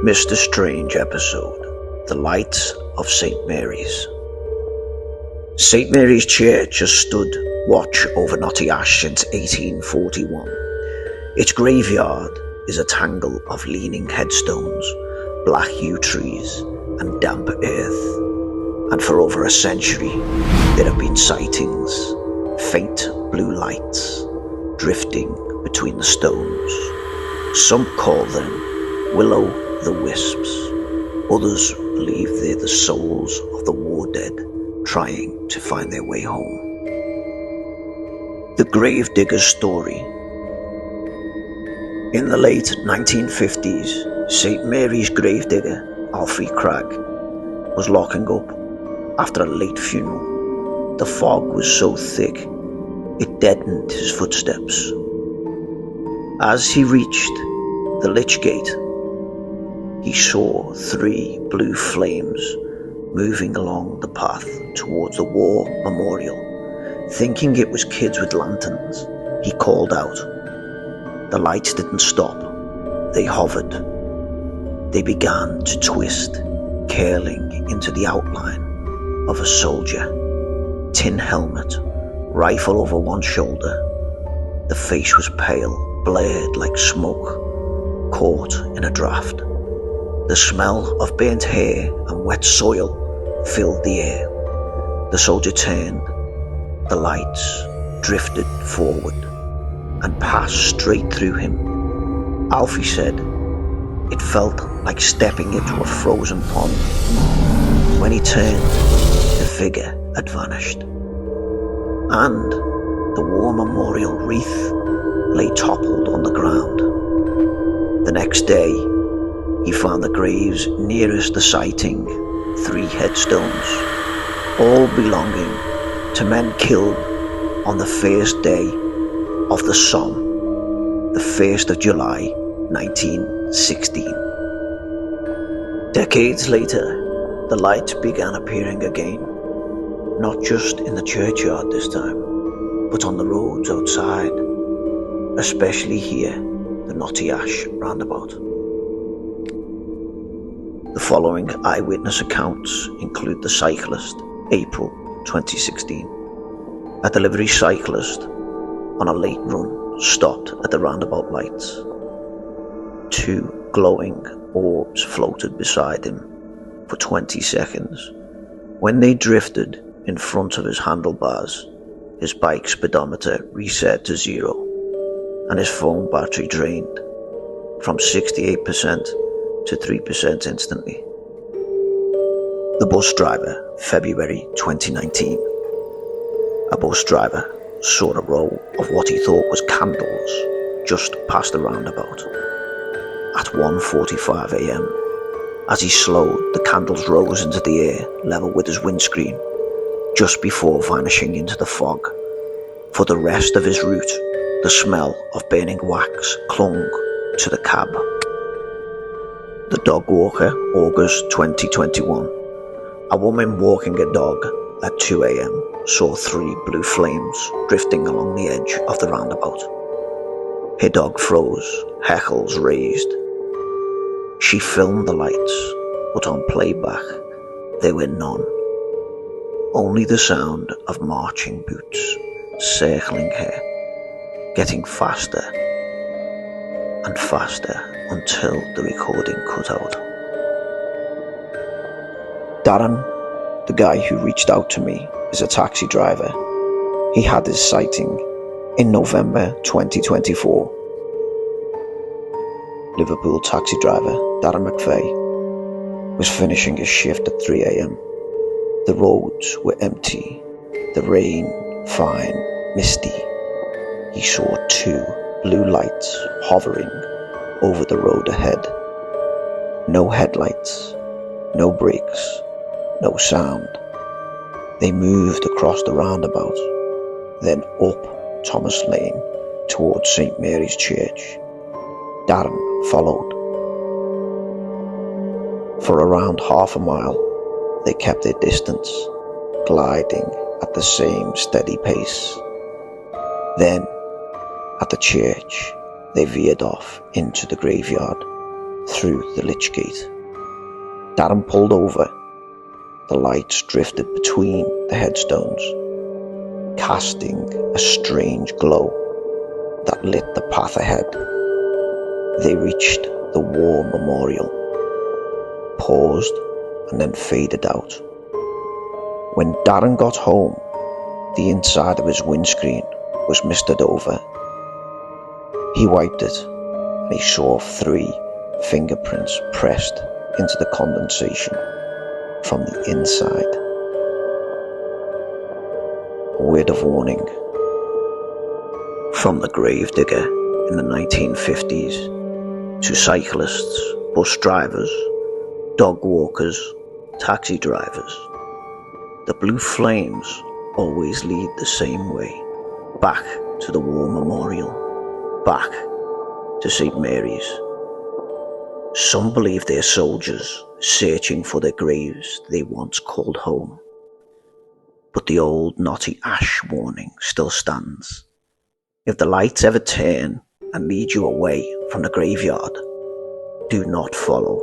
Mr. Strange episode, The Lights of St. Mary's. St. Mary's Church has stood watch over Knotty Ash since 1841. Its graveyard is a tangle of leaning headstones, black yew trees and damp earth. And for over a century, there have been sightings, faint blue lights, drifting between the stones. Some call them Willo-the-Wisps. Others believe they're the souls of the war dead trying to find their way home. The gravedigger's story. In the late 1950s, St. Mary's gravedigger, Alfie Cragg, was locking up after a late funeral. The fog was so thick, it deadened his footsteps. As he reached the lich gate, he saw 3 blue flames moving along the path towards the war memorial. Thinking it was kids with lanterns, he called out. The lights didn't stop. They hovered. They began to twist, curling into the outline of a soldier. Tin helmet, rifle over one shoulder. The face was pale, blared like smoke, caught in a draft. The smell of burnt hair and wet soil filled the air. The soldier turned. The lights drifted forward and passed straight through him. Alfie said it felt like stepping into a frozen pond. When he turned, the figure had vanished, and the war memorial wreath lay toppled on the ground. The next day, he found the graves nearest the sighting, 3 headstones, all belonging to men killed on the first day of the Somme, the 1st of July, 1916. Decades later, the lights began appearing again, not just in the churchyard this time, but on the roads outside, especially here, the Knotty Ash roundabout. The following eyewitness accounts include the cyclist, April 2016. A delivery cyclist on a late run stopped at the roundabout lights. 2 glowing orbs floated beside him for 20 seconds. When they drifted in front of his handlebars, his bike speedometer reset to 0 and his phone battery drained from 68% to 3% instantly. The bus driver, February 2019. A bus driver saw a row of what he thought was candles just past the roundabout. At 1:45 a.m, as he slowed, the candles rose into the air level with his windscreen, just before vanishing into the fog. For the rest of his route, the smell of burning wax clung to the cab. The dog walker, August 2021. A woman walking a dog at 2 a.m. saw 3 blue flames drifting along the edge of the roundabout. Her dog froze, hackles raised. She filmed the lights, but on playback there were none. Only the sound of marching boots circling her, getting faster and faster until the recording cut out. Darren, the guy who reached out to me, is a taxi driver. He had his sighting in November 2024. Liverpool taxi driver Darren McVeigh was finishing his shift at 3 a.m. The roads were empty, the rain fine, misty. He saw 2 blue lights hovering over the road ahead. No headlights, no brakes, no sound. They moved across the roundabout, then up Thomas Lane towards St. Mary's Church. Darren followed. For around half a mile, they kept their distance, gliding at the same steady pace. Then, at the church, they veered off into the graveyard, through the lich gate. Darren pulled over. The lights drifted between the headstones, casting a strange glow that lit the path ahead. They reached the war memorial, paused, and then faded out. When Darren got home, the inside of his windscreen was misted over. He wiped it, and he saw 3 fingerprints pressed into the condensation from the inside. A word of warning. From the gravedigger in the 1950s to cyclists, bus drivers, dog walkers, taxi drivers, the blue flames always lead the same way, back to the war memorial, back to St. Mary's. Some believe they're soldiers searching for their graves they once called home. But the old Knotty Ash warning still stands. If the lights ever turn and lead you away from the graveyard, do not follow,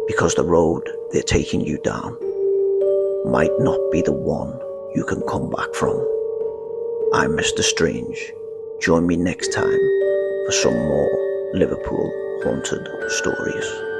because the road they're taking you down might not be the one you can come back from. I'm Mr. Strange. Join me next time for some more Liverpool haunted stories.